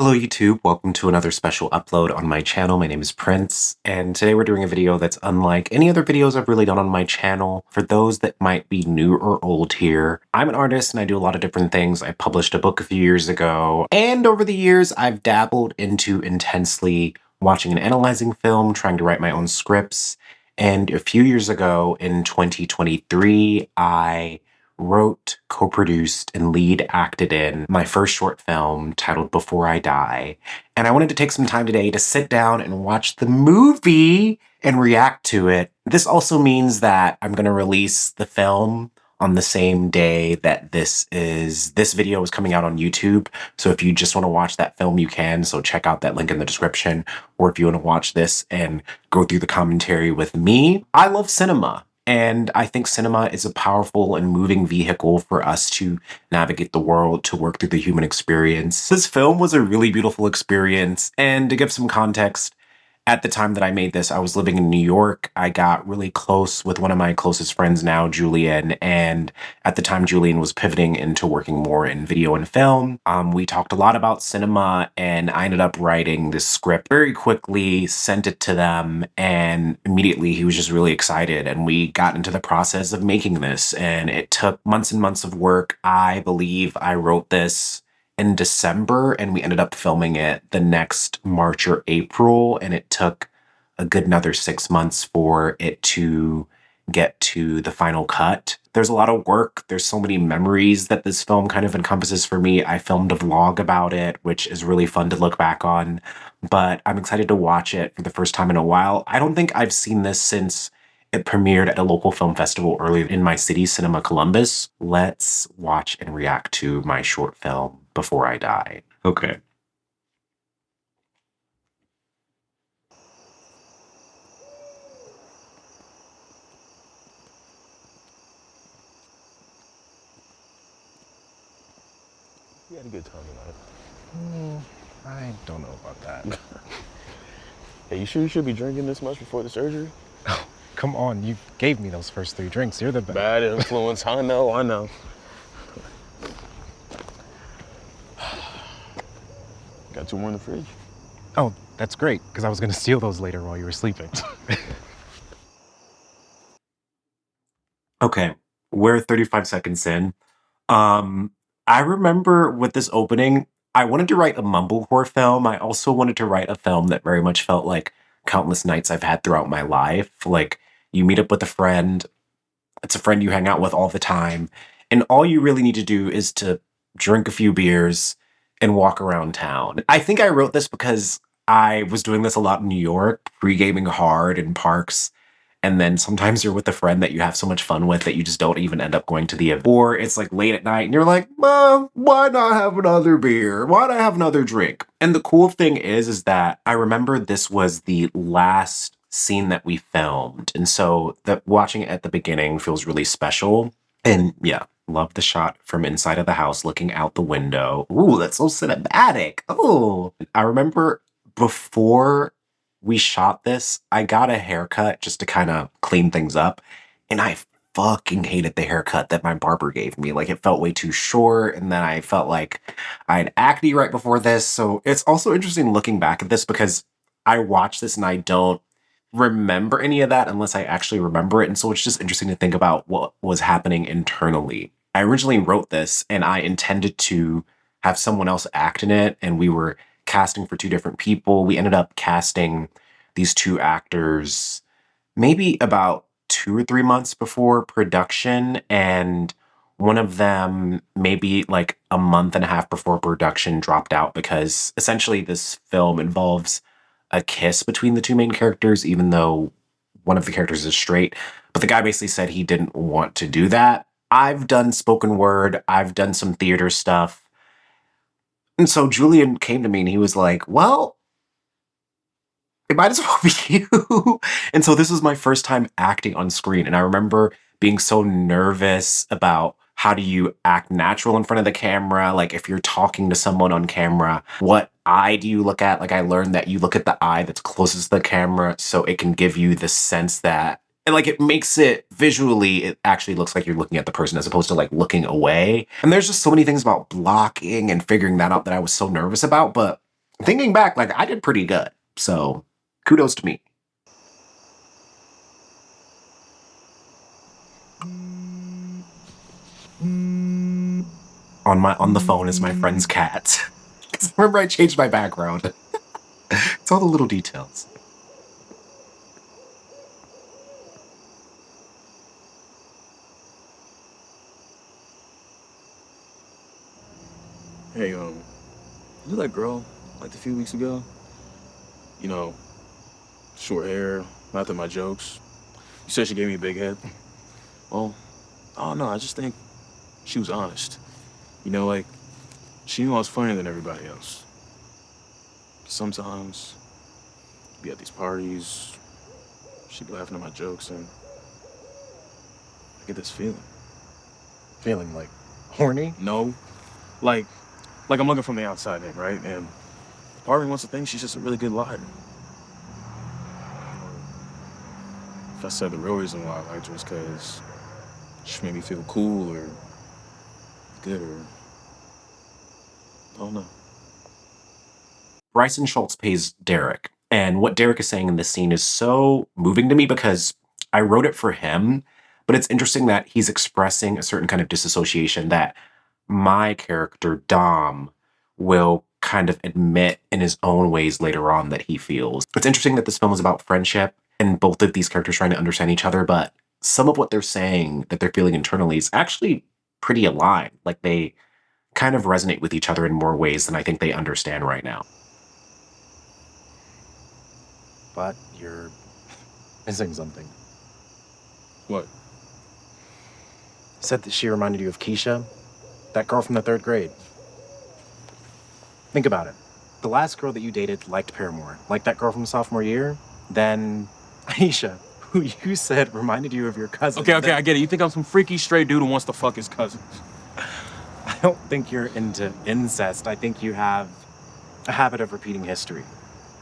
Hello YouTube, welcome to another special upload on my channel. My name is Prince, and today we're doing a video that's unlike any other videos I've really done on my channel. For those that might be new or old here, I'm an artist and I do a lot of different things. I published a book a few years ago, and over the years I've dabbled into intensely watching and analyzing film, trying to write my own scripts, and a few years ago in 2023, I wrote, co-produced, and lead acted in my first short film titled Before I Die. And I wanted to take some time today to sit down and watch the movie and react to it. This also means that I'm going to release the film on the same day that this video is coming out on YouTube. So if you just want to watch that film, you can. So check out that link in the description. Or if you want to watch this and go through the commentary with me. I love cinema. And I think cinema is a powerful and moving vehicle for us to navigate the world, to work through the human experience. This film was a really beautiful experience. And to give some context, at the time that I made this, I was living in New York. I got really close with one of my closest friends now, Julian. And at the time, Julian was pivoting into working more in video and film. We talked a lot about cinema, and I ended up writing this script very quickly, sent it to them, and immediately he was just really excited. And we got into the process of making this, and it took months and months of work. I believe I wrote this in December, and we ended up filming it the next March or April, and it took a good another 6 months for it to get to the final cut. There's a lot of work. There's so many memories that this film kind of encompasses for me. I filmed a vlog about it, which is really fun to look back on, but I'm excited to watch it for the first time in a while. I don't think I've seen this since it premiered at a local film festival earlier in my city, Cinema Columbus. Let's watch and react to my short film, Before I Die. Okay. We had a good time tonight. I don't know about that. Hey, you sure you should be drinking this much before the surgery? Oh, come on, you gave me those first 3 drinks. You're the best. Bad influence, I know. Got 2 more in the fridge. Oh, that's great, because I was going to steal those later while you were sleeping. Okay, we're 35 seconds in. I remember with this opening, I wanted to write a mumblecore film. I also wanted to write a film that very much felt like countless nights I've had throughout my life. Like, you meet up with a friend, it's a friend you hang out with all the time, and all you really need to do is to drink a few beers and walk around town. I think I wrote this because I was doing this a lot in New York, pre-gaming hard in parks. And then sometimes you're with a friend that you have so much fun with that you just don't even end up going to the event. Or it's like late at night and you're like, well, why not have another beer? Why not have another drink? And the cool thing is that I remember this was the last scene that we filmed. And so that watching it at the beginning feels really special. And yeah, love the shot from inside of the house looking out the window. Ooh, that's so cinematic. Oh, I remember before we shot this, I got a haircut just to kind of clean things up. And I fucking hated the haircut that my barber gave me. Like, it felt way too short. And then I felt like I had acne right before this. So it's also interesting looking back at this because I watched this and I don't remember any of that unless I actually remember it. And so it's just interesting to think about what was happening internally. I originally wrote this and I intended to have someone else act in it. And we were casting for 2 different people. We ended up casting these 2 actors maybe about 2 or 3 months before production, and one of them maybe like a month and a half before production dropped out because essentially this film involves a kiss between the 2 main characters, even though one of the characters is straight. But the guy basically said he didn't want to do that. I've done spoken word, I've done some theater stuff. And so Julian came to me and he was like, well, it might as well be you. And so this was my first time acting on screen. And I remember being so nervous about how do you act natural in front of the camera? Like, if you're talking to someone on camera, what eye do you look at? Like, I learned that you look at the eye that's closest to the camera so it can give you the sense that, and like, it makes it visually, it actually looks like you're looking at the person as opposed to like looking away. And there's just so many things about blocking and figuring that out that I was so nervous about. But Thinking back, like, I did pretty good. So kudos to me. On the phone is my friend's cat. 'Cause remember I changed my background. It's all the little details. Hey, you that girl like a few weeks ago? You know, short hair, not at my jokes. You said she gave me a big head. Well, I don't know. I just think she was honest. You know, like, she knew I was funnier than everybody else. Sometimes, be at these parties, she'd be laughing at my jokes, and I get this feeling. Feeling like horny? No, like, I'm looking from the outside in, right? And part of me wants to think she's just a really good liar. If I said the real reason why I liked her is because she made me feel cool or good or I don't know. Bryson Schultz plays Derek. And what Derek is saying in this scene is so moving to me because I wrote it for him, but it's interesting that he's expressing a certain kind of disassociation that my character, Dom, will kind of admit in his own ways later on that he feels. It's interesting that this film is about friendship and both of these characters trying to understand each other, but some of what they're saying that they're feeling internally is actually pretty aligned. Like they kind of resonate with each other in more ways than I think they understand right now. But you're missing something. What? Said that she reminded you of Keisha, that girl from the 3rd grade. Think about it. The last girl that you dated liked Paramore, like that girl from sophomore year. Then Aisha, who you said reminded you of your cousin. Okay, I get it. You think I'm some freaky straight dude who wants to fuck his cousin? I don't think you're into incest. I think you have a habit of repeating history.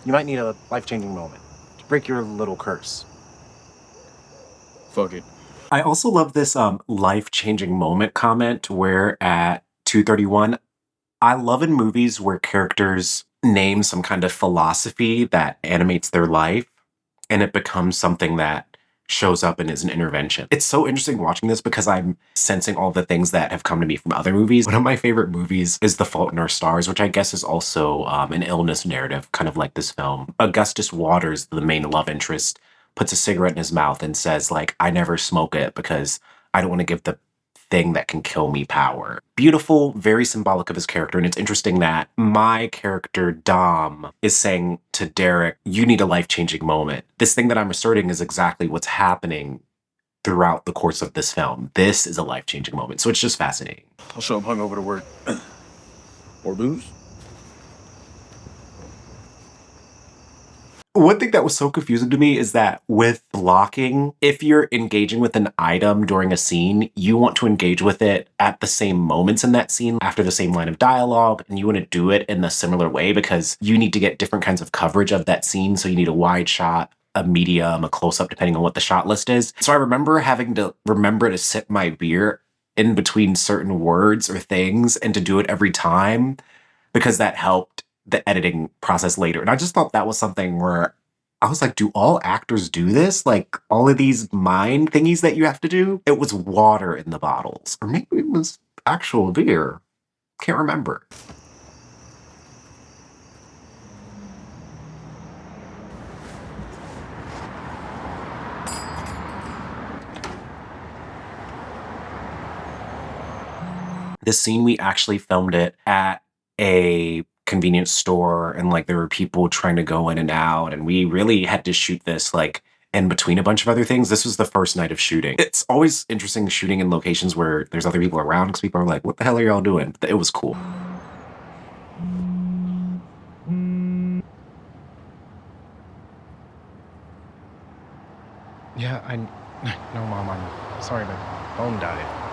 You might need a life-changing moment to break your little curse. Fuck it. I also love this life-changing moment comment where at 2:31, I love in movies where characters name some kind of philosophy that animates their life and it becomes something that shows up and is an intervention. It's so interesting watching this because I'm sensing all the things that have come to me from other movies. One of my favorite movies is The Fault in Our Stars, which I guess is also an illness narrative, kind of like this film. Augustus Waters, the main love interest, puts a cigarette in his mouth and says, like, I never smoke it because I don't want to give the thing that can kill me power. Beautiful, very symbolic of his character, and it's interesting that my character, Dom, is saying to Derek, you need a life-changing moment. This thing that I'm asserting is exactly what's happening throughout the course of this film. This is a life-changing moment, so it's just fascinating. I'll show up hungover to work. Or booze? One thing that was so confusing to me is that with blocking, if you're engaging with an item during a scene, you want to engage with it at the same moments in that scene, after the same line of dialogue, and you want to do it in a similar way because you need to get different kinds of coverage of that scene. So you need a wide shot, a medium, a close-up, depending on what the shot list is. So I remember having to remember to sip my beer in between certain words or things and to do it every time because that helped the editing process later. And I just thought that was something where I was like, do all actors do this? Like all of these mind thingies that you have to do? It was water in the bottles. Or maybe it was actual beer. Can't remember. This scene, we actually filmed it at a convenience store and like there were people trying to go in and out and we really had to shoot this like in between a bunch of other things. This was the first night of shooting. It's always interesting shooting in locations where there's other people around because people are like, what the hell are y'all doing? It was cool. Yeah, no, Mom, I'm sorry, my phone died.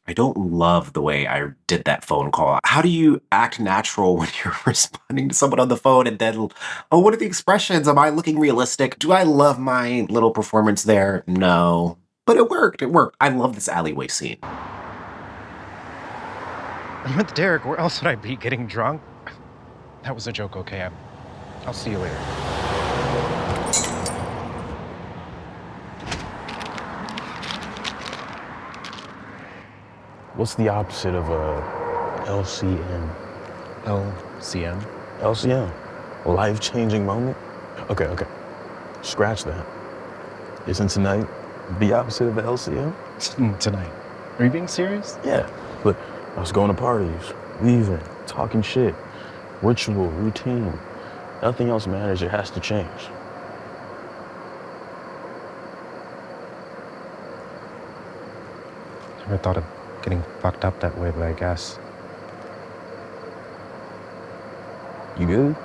I don't love the way I did that phone call. How do you act natural when you're responding to someone on the phone and then, oh, what are the expressions? Am I looking realistic? Do I love my little performance there? No. But it worked. It worked. I love this alleyway scene. I'm with Derek. Where else would I be getting drunk? That was a joke, okay? I'll see you later. What's the opposite of a LCM? LCM? LCM. Life-changing moment? Okay. Scratch that. Isn't tonight the opposite of a LCM? Tonight. Are you being serious? Yeah. Look, I was going to parties, leaving, talking shit, ritual, routine. Nothing else matters. It has to change. Never thought of getting fucked up that way, but I guess. You good?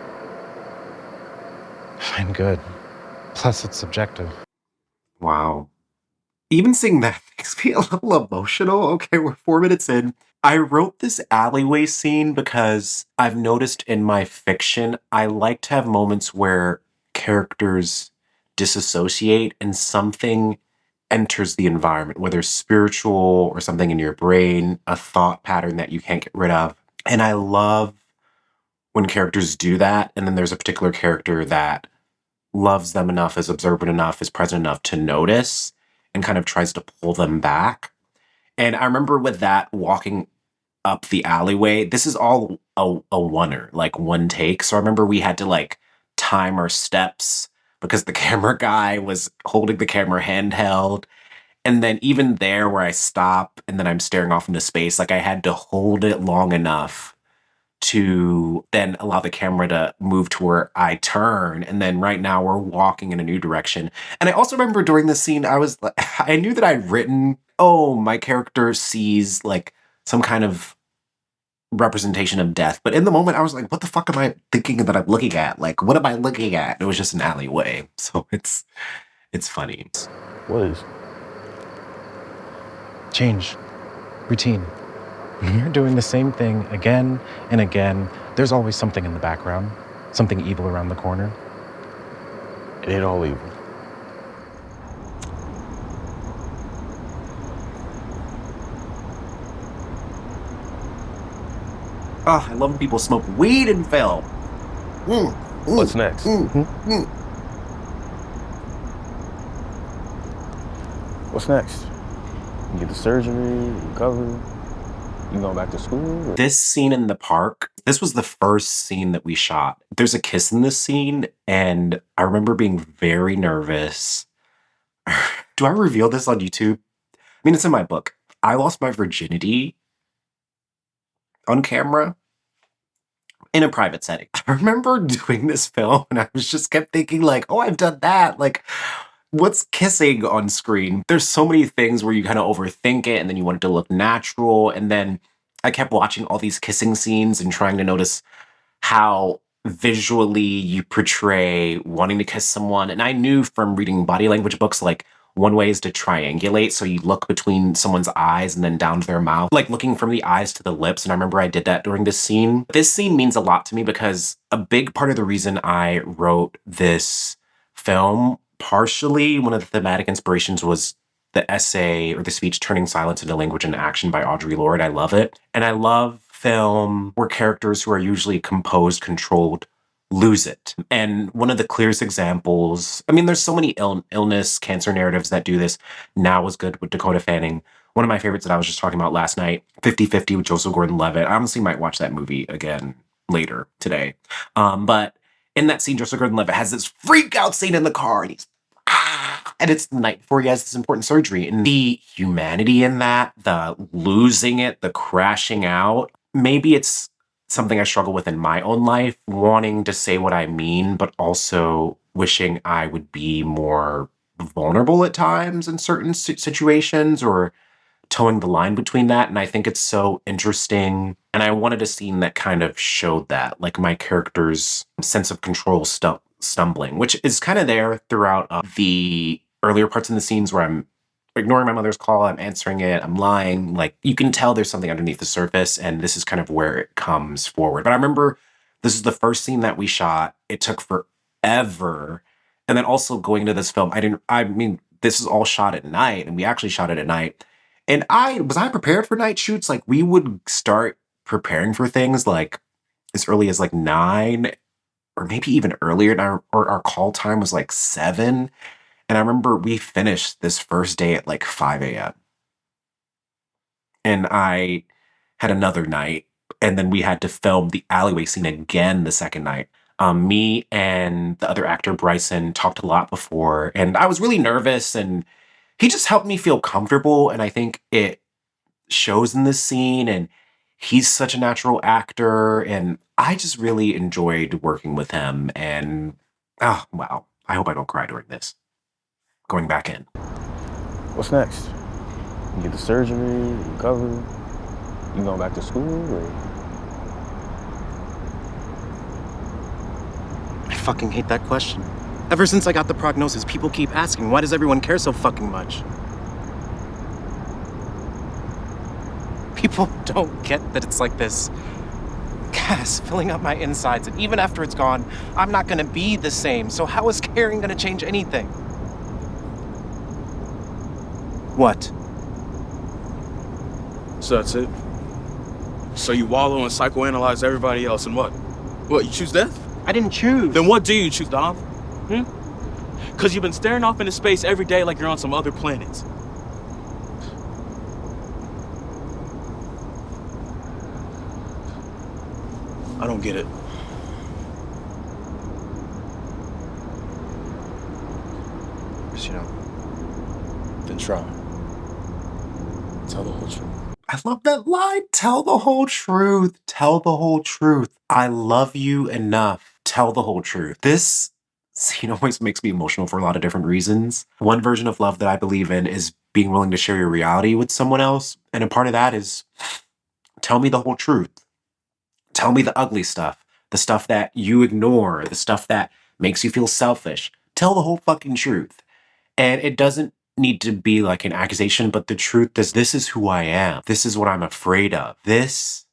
I'm good. Plus, it's subjective. Wow. Even seeing that makes me a little emotional. Okay, we're 4 minutes in. I wrote this alleyway scene because I've noticed in my fiction, I like to have moments where characters disassociate and something enters the environment, whether spiritual or something in your brain, a thought pattern that you can't get rid of. And I love when characters do that. And then there's a particular character that loves them enough, is observant enough, is present enough to notice and kind of tries to pull them back. And I remember with that walking up the alleyway, this is all a oneer, like one take. So I remember we had to like time our steps because the camera guy was holding the camera handheld. And then even there where I stop and then I'm staring off into space, like I had to hold it long enough to then allow the camera to move to where I turn. And then right now we're walking in a new direction. And I also remember during this scene, I knew that I'd written, oh, my character sees like some kind of representation of death. But in the moment, I was like, what the fuck am I thinking that I'm looking at? Like, what am I looking at? It was just an alleyway. So it's funny. What is? Change. Routine. When you're doing the same thing again and again, there's always something in the background, something evil around the corner. It ain't all evil. Oh, I love when people smoke weed in film. What's next? What's next? You get the surgery, recover. You going back to school? Or? This scene in the park, this was the first scene that we shot. There's a kiss in this scene, and I remember being very nervous. Do I reveal this on YouTube? I mean, it's in my book. I lost my virginity on camera in a private setting. I remember doing this film, and I was just kept thinking like, oh, I've done that. Like, what's kissing on screen? There's so many things where you kind of overthink it and then you want it to look natural. And then I kept watching all these kissing scenes and trying to notice how visually you portray wanting to kiss someone. And I knew from reading body language books, like one way is to triangulate. So you look between someone's eyes and then down to their mouth, like looking from the eyes to the lips. And I remember I did that during this scene. This scene means a lot to me because a big part of the reason I wrote this film, partially one of the thematic inspirations was the essay or the speech Turning Silence into Language and Action by Audre Lorde. I love it. And I love film where characters who are usually composed, controlled, lose it. And one of the clearest examples, I mean, there's so many illness, cancer narratives that do this. Now was good with Dakota Fanning. One of my favorites that I was just talking about last night, 50-50 with Joseph Gordon-Levitt. I honestly might watch that movie again later today. But in that scene, Joseph Gordon-Levitt has this freak out scene in the car, and and it's the night before he has this important surgery. And the humanity in that, the losing it, the crashing out, maybe it's something I struggle with in my own life, wanting to say what I mean, but also wishing I would be more vulnerable at times in certain situations or towing the line between that. And I think it's so interesting. And I wanted a scene that kind of showed that, like my character's sense of control stumbling, which is kind of there throughout the earlier parts in the scenes where I'm ignoring my mother's call, I'm answering it, I'm lying. Like you can tell there's something underneath the surface, and this is kind of where it comes forward. But I remember this is the first scene that we shot. It took forever. And then also going to this film, I mean, this is all shot at night, and we actually shot it at night. And I was prepared for night shoots? Like we would start preparing for things like as early as like 9 or maybe even earlier. And our call time was like 7. And I remember we finished this first day at like 5 a.m. And I had another night. And then we had to film the alleyway scene again the second night. Me and the other actor, Bryson, talked a lot before. And I was really nervous. And he just helped me feel comfortable. And I think it shows in this scene. And he's such a natural actor. And I just really enjoyed working with him. And oh, wow. I hope I don't cry during this. Going back in. What's next? You get the surgery, recover, you going back to school, or? I fucking hate that question. Ever since I got the prognosis, people keep asking, why does everyone care so fucking much? People don't get that it's like this gas filling up my insides, and even after it's gone, I'm not gonna be the same, so how is caring gonna change anything? What? So that's it? So you wallow and psychoanalyze everybody else, and what? What, you choose death? I didn't choose. Then what do you choose, Dom? Because you've been staring off into space every day like you're on some other planet. I don't get it. Because you don't. Then try. Tell the whole truth. I love that line. Tell the whole truth. Tell the whole truth. I love you enough. Tell the whole truth. This scene always makes me emotional for a lot of different reasons. One version of love that I believe in is being willing to share your reality with someone else. And a part of that is tell me the whole truth. Tell me the ugly stuff, the stuff that you ignore, the stuff that makes you feel selfish. Tell the whole fucking truth. And it doesn't need to be like an accusation, but the truth is, this is who I am. This is what I'm afraid of. This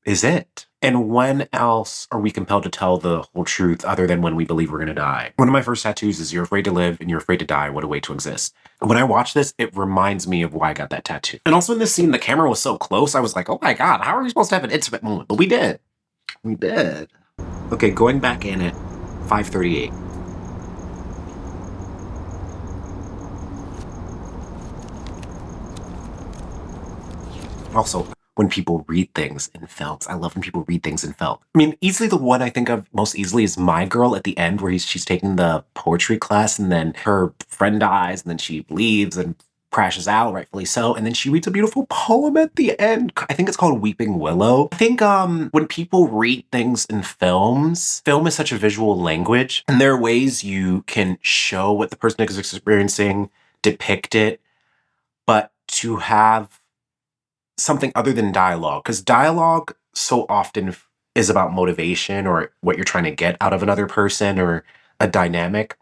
is it. And when else are we compelled to tell the whole truth other than when we believe we're going to die? One of my first tattoos is you're afraid to live and you're afraid to die. What a way to exist. And when I watch this, it reminds me of why I got that tattoo. And also in this scene, the camera was so close. I was like, oh my God, how are we supposed to have an intimate moment? But we did. We did. Okay, going back in at 5:38. Also, when people read things in films, I love when people read things in film. I mean, easily the one I think of most easily is My Girl at the end, where she's taking the poetry class and then her friend dies and then she leaves and crashes out, rightfully so. And then she reads a beautiful poem at the end. I think it's called Weeping Willow. I think when people read things in films, film is such a visual language, and there are ways you can show what the person is experiencing, depict it, but to have something other than dialogue, because dialogue so often is about motivation or what you're trying to get out of another person or a dynamic.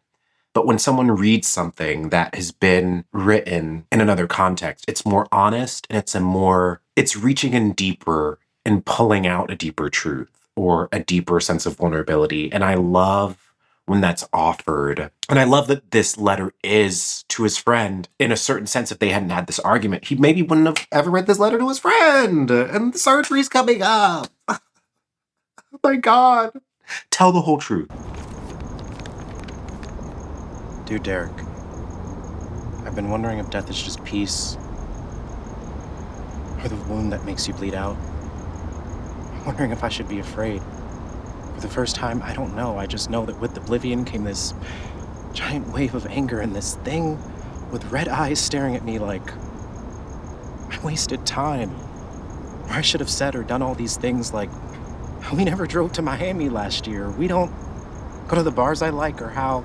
But when someone reads something that has been written in another context, it's more honest and it's reaching in deeper and pulling out a deeper truth or a deeper sense of vulnerability. And I love when that's offered. And I love that this letter is to his friend. In a certain sense, if they hadn't had this argument, he maybe wouldn't have ever read this letter to his friend. And the surgery's coming up. Oh my God. Tell the whole truth. Dear Derek, I've been wondering if death is just peace, or the wound that makes you bleed out. I'm wondering if I should be afraid. For the first time, I don't know. I just know that with oblivion came this giant wave of anger and this thing with red eyes staring at me like I wasted time. Or I should have said or done all these things like how we never drove to Miami last year. We don't go to the bars I like, or how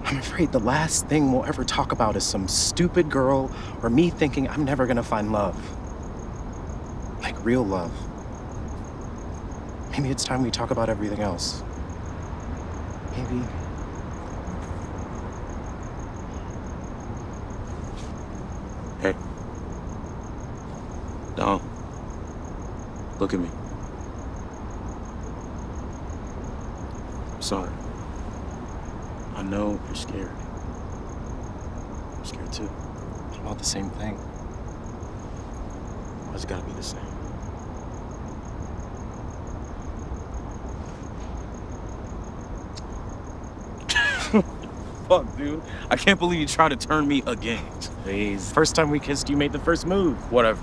I'm afraid the last thing we'll ever talk about is some stupid girl or me thinking I'm never gonna find love. Like real love. Maybe it's time we talk about everything else. Maybe. Hey. Dom. Look at me. I'm sorry. I know you're scared. I'm scared too. About the same thing. Why's it gotta be the same? fuck, dude? I can't believe you tried to turn me again. Please. First time we kissed, you made the first move. Whatever.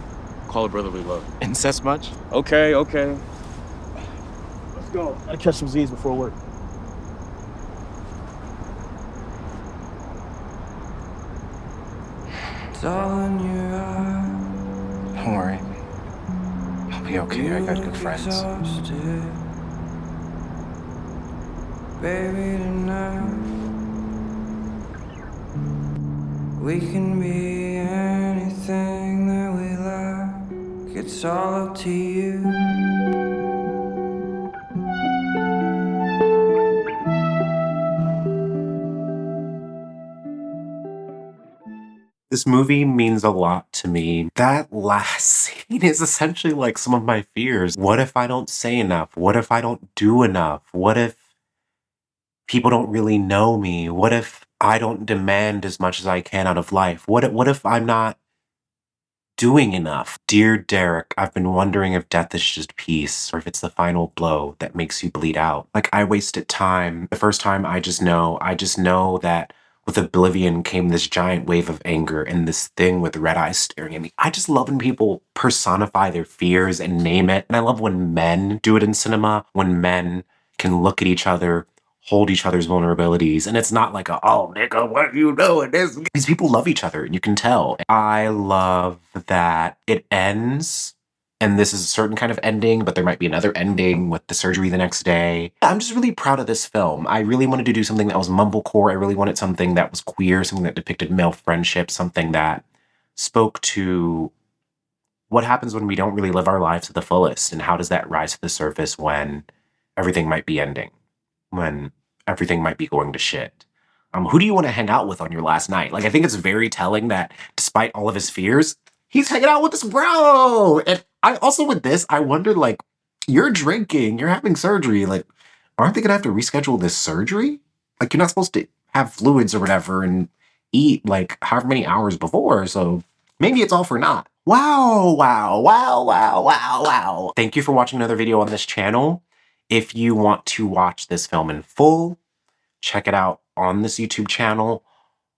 Call it brotherly love. Incest much? Okay. Let's go. Gotta catch some Z's before work. Don't worry. I'll be okay. I got good friends. Baby, tonight we can be anything that we like. It's all up to you. This movie means a lot to me. That last scene is essentially like some of my fears. What if I don't say enough? What if I don't do enough? What if people don't really know me? What if I don't demand as much as I can out of life? What if I'm not doing enough? Dear Derek, I've been wondering if death is just peace, or if it's the final blow that makes you bleed out. Like, I wasted time. The first time, I just know that with oblivion came this giant wave of anger and this thing with red eyes staring at me. I just love when people personify their fears and name it. And I love when men do it in cinema, when men can look at each other, hold each other's vulnerabilities. And it's not like oh, nigga, what you doing? These people love each other, and you can tell. I love that it ends, and this is a certain kind of ending, but there might be another ending with the surgery the next day. I'm just really proud of this film. I really wanted to do something that was mumblecore. I really wanted something that was queer, something that depicted male friendship, something that spoke to what happens when we don't really live our lives to the fullest, and how does that rise to the surface when everything might be ending, when everything might be going to shit. Who do you want to hang out with on your last night? Like, I think it's very telling that despite all of his fears, he's hanging out with this bro. And I also, with this, I wondered, like, you're drinking, you're having surgery. Like, aren't they going to have to reschedule this surgery? Like, you're not supposed to have fluids or whatever and eat, like, however many hours before. So maybe it's all for naught. Wow. Thank you for watching another video on this channel. If you want to watch this film in full, check it out on this YouTube channel,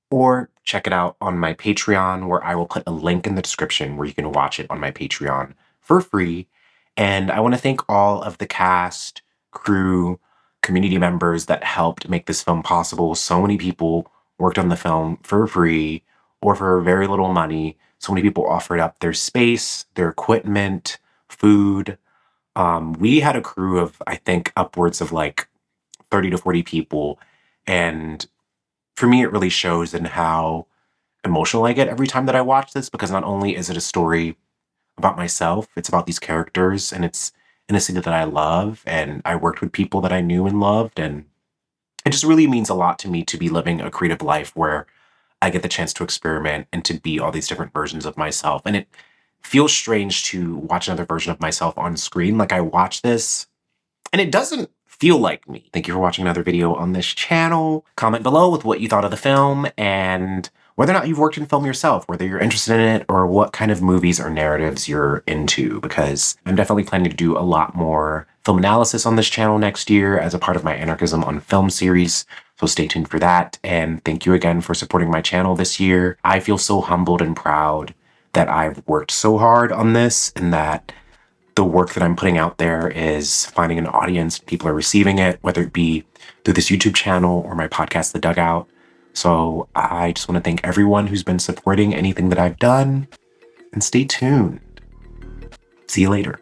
or check it out on my Patreon, where I will put a link in the description where you can watch it on my Patreon for free. And I want to thank all of the cast, crew, community members that helped make this film possible. So many people worked on the film for free or for very little money. So many people offered up their space, their equipment, food. We had a crew of, I think, upwards of like 30 to 40 people. And for me, it really shows in how emotional I get every time that I watch this, because not only is it a story about myself, it's about these characters, and it's in a city that I love, and I worked with people that I knew and loved, and it just really means a lot to me to be living a creative life where I get the chance to experiment and to be all these different versions of myself. And it feels strange to watch another version of myself on screen. Like, I watch this and it doesn't feel like me. Thank you for watching another video on this channel. Comment below with what you thought of the film and whether or not you've worked in film yourself, whether you're interested in it, or what kind of movies or narratives you're into, because I'm definitely planning to do a lot more film analysis on this channel next year as a part of my Anarchism on Film series. So stay tuned for that. And thank you again for supporting my channel this year. I feel so humbled and proud that I've worked so hard on this, and that the work that I'm putting out there is finding an audience. People are receiving it, whether it be through this YouTube channel or my podcast, The Dugout. So I just want to thank everyone who's been supporting anything that I've done, and stay tuned. See you later.